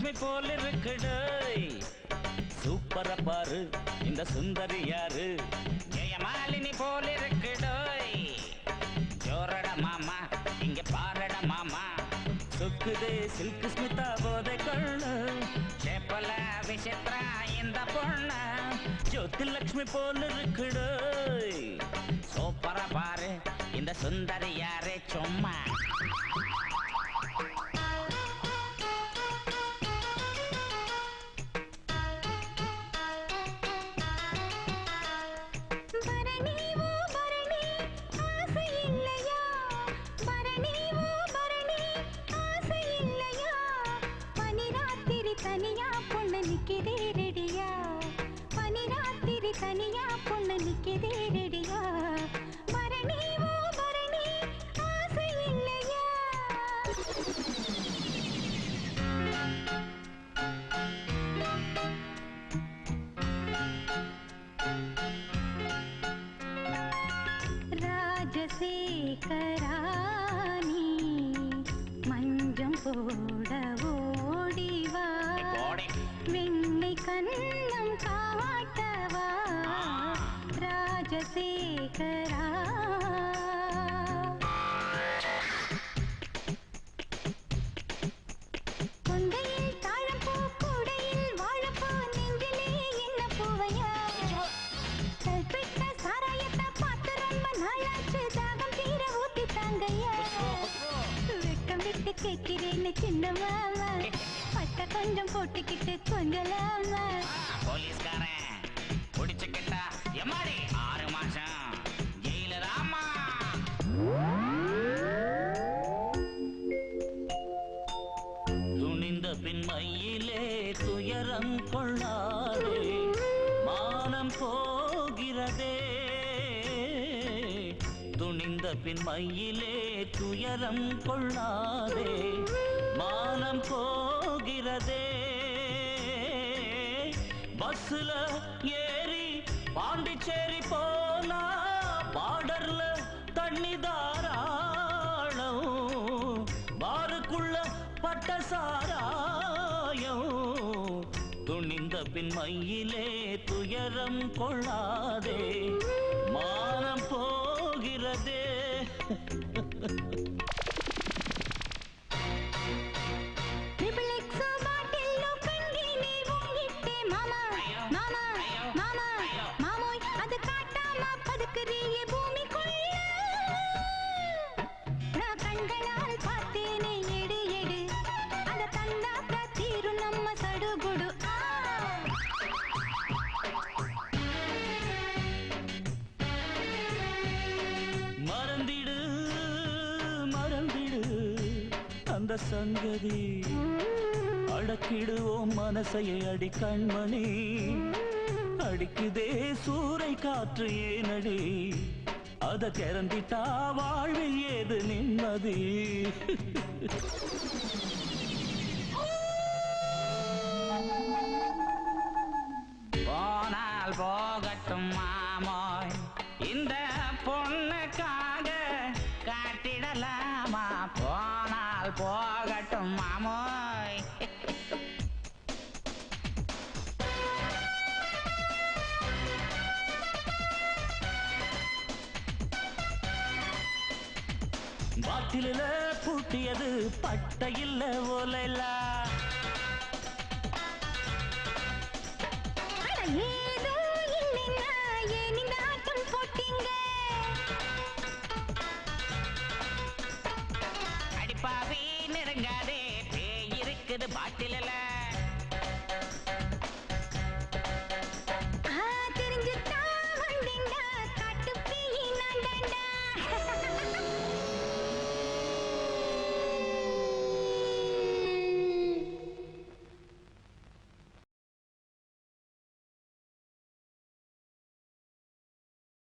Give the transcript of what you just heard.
லட்சுமி போல இருக்குடு சூப்பர பாரு இந்த சுந்தரி யாரு ஜெயமாலினி போல இருக்குடு ஜோரட மாமா இங்க பாரட மாமா சுக்குதே சில்க் ஸ்மிதா போதை கொள்ளு சேப்பல விசித்ரா இந்த பொண்ணு ஜோதி லட்சுமி போல இருக்குடு சூப்பர பாரு இந்த சுந்தரி யாரே சும்மா தனியா பொண்ணு நிக்கிதே ரெடியா பரணி ஓ பரணி ஆசை இல்லையா ராஜசேகராணி மஞ்சம் போட ஓடிவா வெண்ணை கண்ணம் காட்டவா ராஜசேகரா கொண்டையில் தாழப்பூ கூடையில் வாழப்பூ நெஞ்சிலே என்ன பூவையா கல்பிட்ட சாராயத்தை பார்த்து ரொம்ப நாளாச்சு தாகம் தீர ஊத்தி தாங்கையா வெட்கம் விட்டு கேட்கிறேன்னு சின்ன மாமா பட்ட கொஞ்சம் போட்டுக்கிட்டு கொஞ்சலாமா போலீஸ்காரன் குடிச்சுக்கிட்டா எம்மாடி 6 மாசம் ஜெயில ராமா துணிந்த பின்மையிலே துயரம் கொள்ளாதே மானம் போகிறதே துணிந்த பின்மையிலே துயரம் கொள்ளாதே மானம் போகிறதே பஸ்ல ஏறி பாண்டிச்சேரி போனா பார்டர்ல தண்ணி தாராளம் பாருக்குள்ள பட்ட சாராயம் துணிந்த பின்மையிலே துயரம் கொள்ளாதே மானம் போகிறதே அந்த சங்கதி அடக்கிடுவோம் மனசையை அடி கண்மணி அடிக்குதே சூறை காற்று ஏனடி அத திறந்திட்டா வாழ்வில் ஏது நிம்மதி போனால் போகட்டும் மாமோய் இந்த பொண்ணுக்காக காட்டிடலாமா போனால் போகட்டும் மாமோய் பாட்டில பூட்டியது பட்டையில் ஓலைல